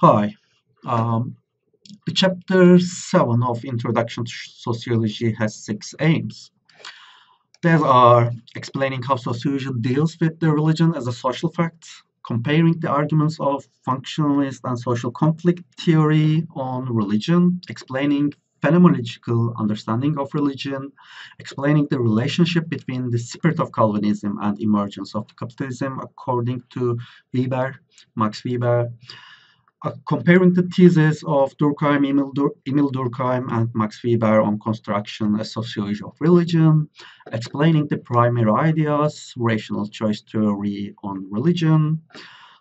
Hi. Um, the chapter 7 of Introduction to Sociology has six aims. These are explaining how sociology deals with the religion as a social fact, comparing the arguments of functionalist and social conflict theory on religion, explaining phenomenological understanding of religion, explaining the relationship between the spirit of Calvinism and emergence of capitalism according to Max Weber, comparing the thesis of Durkheim, Emile Durkheim, and Max Weber on construction as sociology of religion, explaining the primary ideas, rational choice theory on religion,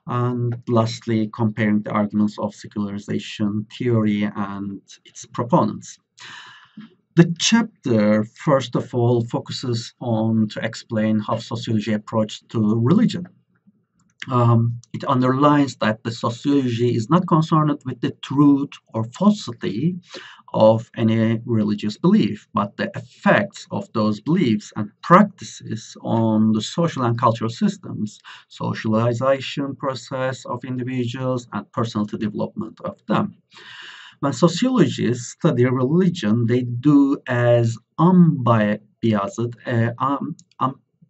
and lastly, comparing the arguments of secularization theory and its proponents. The chapter, first of all, focuses on to explain how sociology approaches to religion. It underlines that the sociology is not concerned with the truth or falsity of any religious belief, but the effects of those beliefs and practices on the social and cultural systems, socialization process of individuals, and personality development of them. When sociologists study religion, they do as unbiased,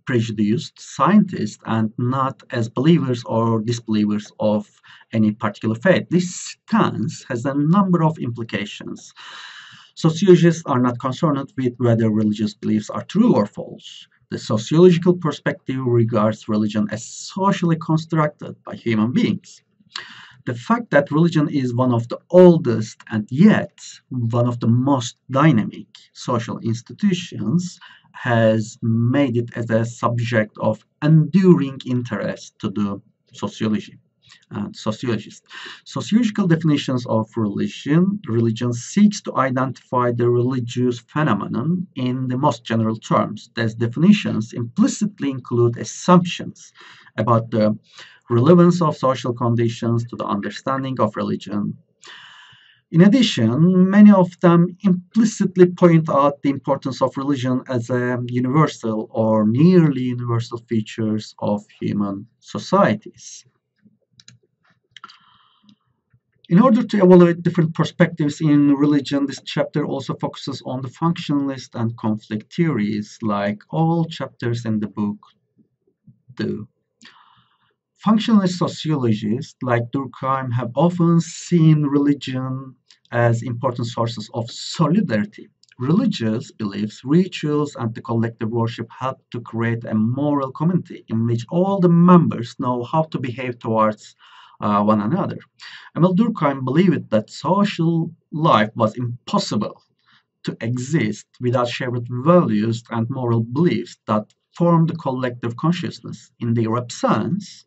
unprejudiced scientists and not as believers or disbelievers of any particular faith. This stance has a number of implications. Sociologists are not concerned with whether religious beliefs are true or false. The sociological perspective regards religion as socially constructed by human beings. The fact that religion is one of the oldest and yet one of the most dynamic social institutions has made it as a subject of enduring interest to the sociology and sociologists. Sociological definitions of religion seeks to identify the religious phenomenon in the most general terms. These definitions implicitly include assumptions about the relevance of social conditions to the understanding of religion. In addition, many of them implicitly point out the importance of religion as a universal or nearly universal features of human societies. In order to evaluate different perspectives in religion, this chapter also focuses on the functionalist and conflict theories, like all chapters in the book do. Functionalist sociologists like Durkheim have often seen religion as important sources of solidarity. Religious beliefs, rituals, and the collective worship help to create a moral community in which all the members know how to behave towards one another. Emile Durkheim believed that social life was impossible to exist without shared values and moral beliefs that form the collective consciousness. In their absence,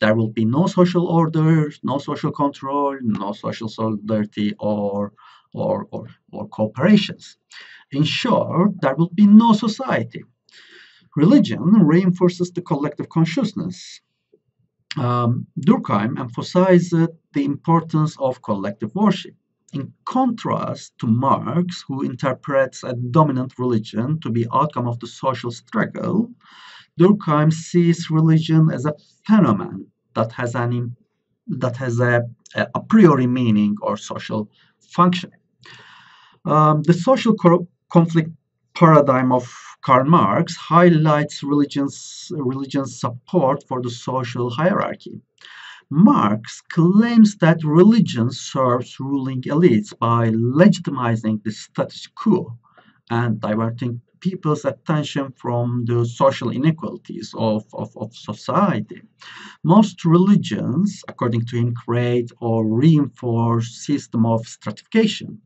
there will be no social order, no social control, no social solidarity or cooperations. In short, there will be no society. Religion reinforces the collective consciousness. Durkheim emphasized the importance of collective worship. In contrast to Marx, who interprets a dominant religion to be outcome of the social struggle, Durkheim sees religion as a phenomenon that has a priori meaning or social function. The social conflict paradigm of Karl Marx highlights religion's support for the social hierarchy. Marx claims that religion serves ruling elites by legitimizing the status quo and diverting people's attention from the social inequalities of society. Most religions, according to him, create or reinforce system of stratification.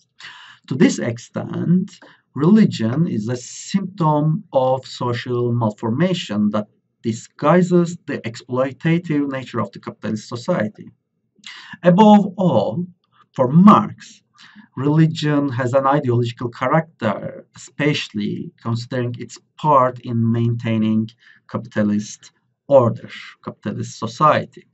To this extent, religion is a symptom of social malformation that disguises the exploitative nature of the capitalist society. Above all, for Marx, religion has an ideological character, especially considering its part in maintaining capitalist order, capitalist society.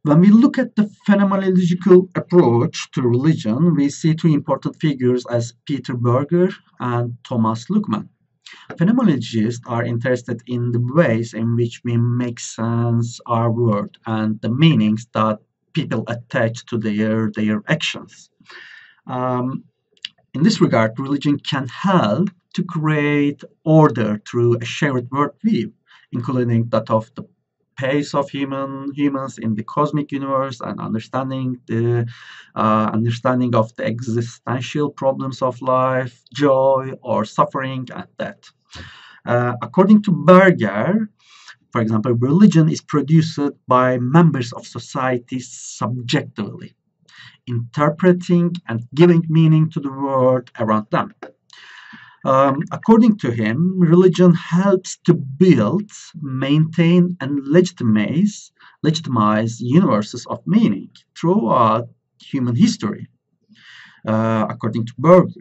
When we look at the phenomenological approach to religion, we see two important figures as Peter Berger and Thomas Luckmann. Phenomenologists are interested in the ways in which we make sense our world and the meanings that people attach to their actions. Um, in this regard, religion can help to create order through a shared worldview, including that of the pace of humans in the cosmic universe and understanding of the existential problems of life, joy or suffering, and death. According to Berger, for example, religion is produced by members of society subjectively, interpreting and giving meaning to the world around them. According to him, religion helps to build, maintain, and legitimize universes of meaning throughout human history. According to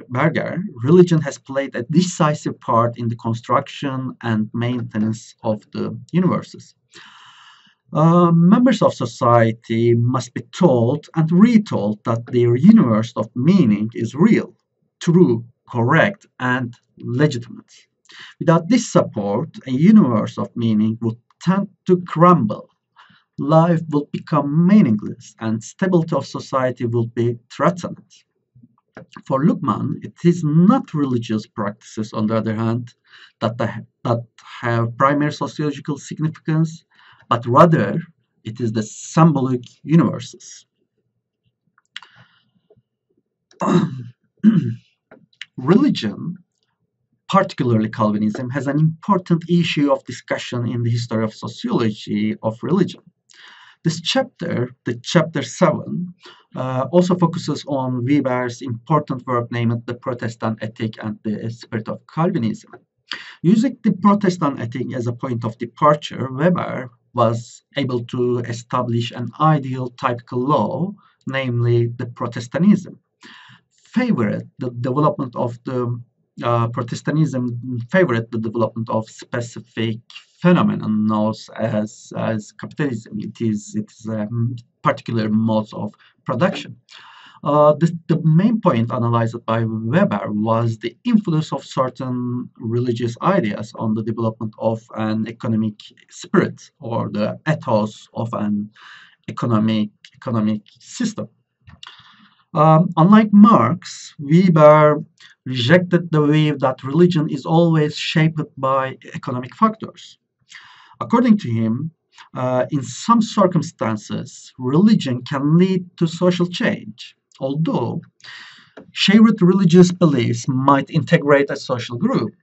Berger, religion has played a decisive part in the construction and maintenance of the universes. Members of society must be told and retold that their universe of meaning is real, true, correct, and legitimate. Without this support, a universe of meaning would tend to crumble. Life will become meaningless, and stability of society will be threatened. For Luckmann, it is not religious practices, on the other hand, that have primary sociological significance, but rather it is the symbolic universes. Religion, particularly Calvinism, has an important issue of discussion in the history of sociology of religion. This chapter, the chapter 7, also focuses on Weber's important work named The Protestant Ethic and the Spirit of Calvinism. Using the Protestant ethic as a point of departure, Weber was able to establish an ideal typical law, namely the Protestantism. Protestantism favored the development of specific phenomenon known as capitalism. It is particular modes of production. The main point analyzed by Weber was the influence of certain religious ideas on the development of an economic spirit, or the ethos of an economic system. Unlike Marx, Weber rejected the view that religion is always shaped by economic factors. According to him, in some circumstances, religion can lead to social change, although shared religious beliefs might integrate a social group.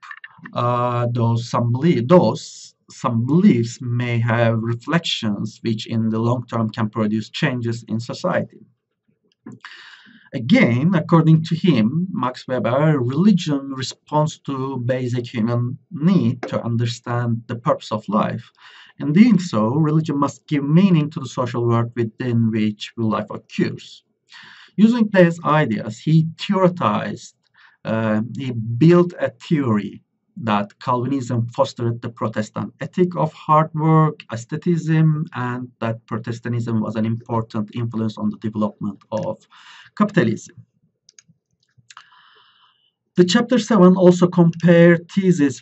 Some beliefs may have reflections which in the long term can produce changes in society. Again, according to him, Max Weber, religion responds to basic human need to understand the purpose of life. In doing so, religion must give meaning to the social world within which life occurs. Using these ideas, he built a theory that Calvinism fostered the Protestant ethic of hard work, asceticism, and that Protestantism was an important influence on the development of capitalism. The chapter 7 also compared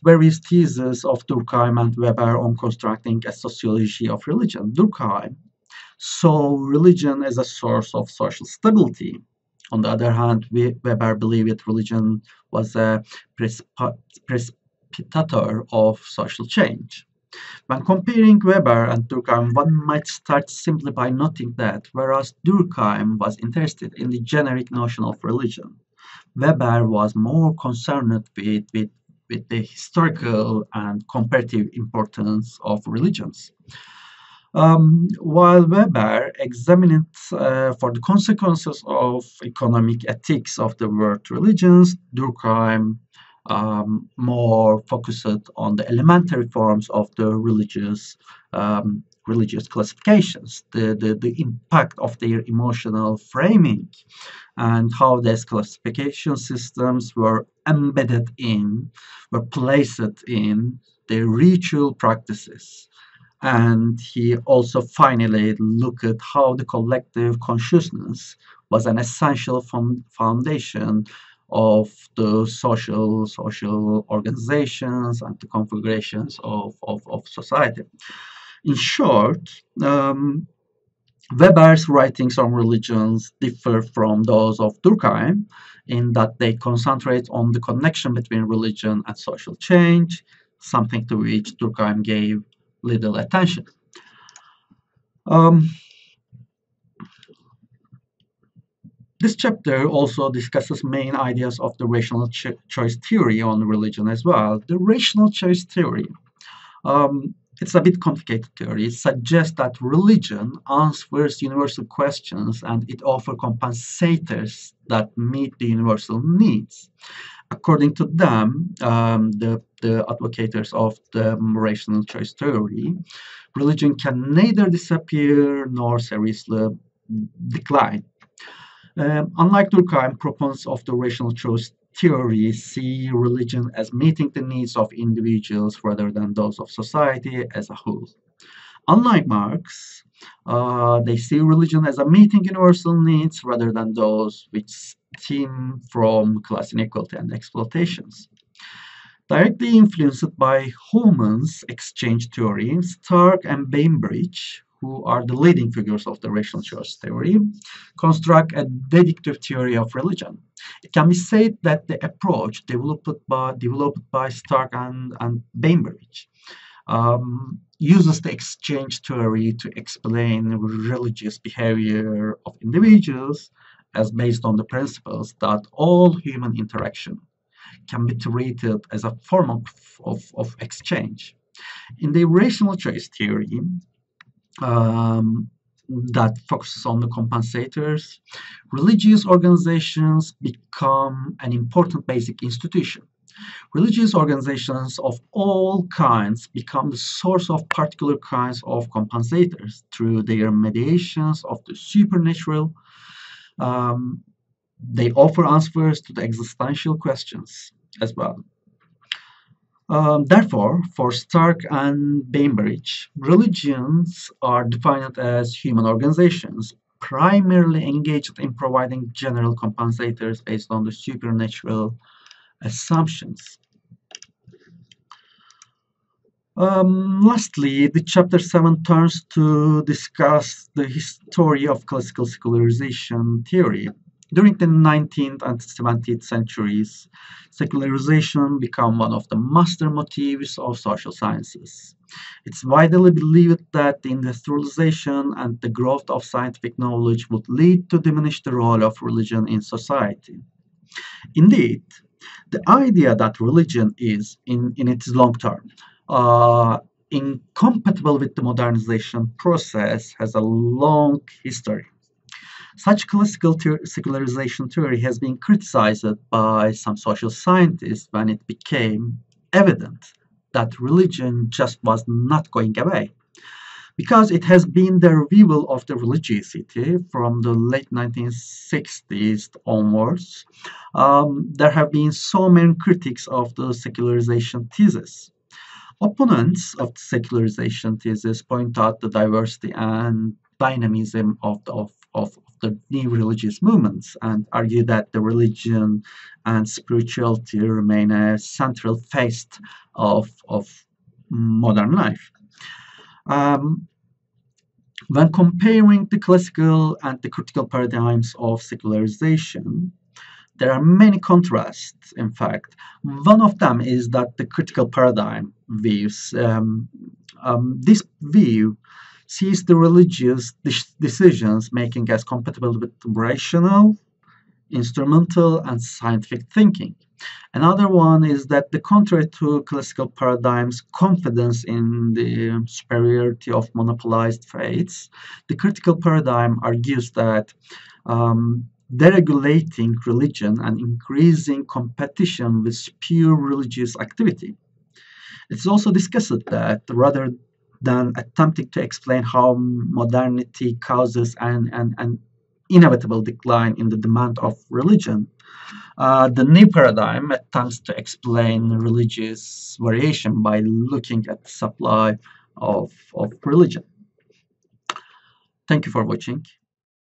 various theses of Durkheim and Weber on constructing a sociology of religion. Durkheim saw religion as a source of social stability. On the other hand, Weber believed religion was a precipitator of social change. When comparing Weber and Durkheim, one might start simply by noting that whereas Durkheim was interested in the generic notion of religion, Weber was more concerned with the historical and comparative importance of religions. While Weber examined for the consequences of economic ethics of the word religions, Durkheim more focused on the elementary forms of the religious classifications, the impact of their emotional framing, and how these classification systems were placed in their ritual practices. And he also finally looked at how the collective consciousness was an essential foundation of the social organizations and the configurations of society. In short, Weber's writings on religions differ from those of Durkheim in that they concentrate on the connection between religion and social change, something to which Durkheim gave little attention. This chapter also discusses main ideas of the rational choice theory on religion as well. The rational choice theory, it's a bit complicated theory. It suggests that religion answers universal questions and it offers compensators that meet the universal needs. According to them, the advocates of the rational choice theory, religion can neither disappear nor seriously decline. Unlike Durkheim, proponents of the rational choice theory see religion as meeting the needs of individuals rather than those of society as a whole. Unlike Marx, they see religion as a meeting universal needs rather than those which stem from class inequality and exploitations. Directly influenced by Holman's exchange theory, Stark and Bainbridge, who are the leading figures of the rational choice theory, construct a deductive theory of religion. It can be said that the approach developed by Stark and Bainbridge uses the exchange theory to explain religious behavior of individuals as based on the principles that all human interaction can be treated as a form of exchange. In the rational choice theory, that focuses on the compensators, religious organizations become an important basic institution. Religious organizations of all kinds become the source of particular kinds of compensators through their mediations of the supernatural. They offer answers to the existential questions as well. Therefore, for Stark and Bainbridge, religions are defined as human organizations, primarily engaged in providing general compensators based on the supernatural assumptions. Lastly, the chapter 7 turns to discuss the history of classical secularization theory. During the 19th and 17th centuries, secularization became one of the master motifs of social sciences. It's widely believed that the industrialization and the growth of scientific knowledge would lead to diminish the role of religion in society. Indeed, the idea that religion is, in its long term, incompatible with the modernization process has a long history. Such classical secularization theory has been criticized by some social scientists when it became evident that religion just was not going away. Because it has been the revival of the religiosity from the late 1960s onwards, there have been so many critics of the secularization thesis. Opponents of the secularization thesis point out the diversity and dynamism of the new religious movements and argue that the religion and spirituality remain a central facet of modern life. When comparing the classical and the critical paradigms of secularization, there are many contrasts, in fact. One of them is that the critical paradigm views, this view sees the religious decisions making as compatible with rational, instrumental, and scientific thinking. Another one is that the contrary to classical paradigms' confidence in the superiority of monopolized faiths, the critical paradigm argues that deregulating religion and increasing competition with pure religious activity. It's also discussed that rather than attempting to explain how modernity causes an inevitable decline in the demand of religion, the new paradigm attempts to explain religious variation by looking at the supply of religion. Thank you for watching.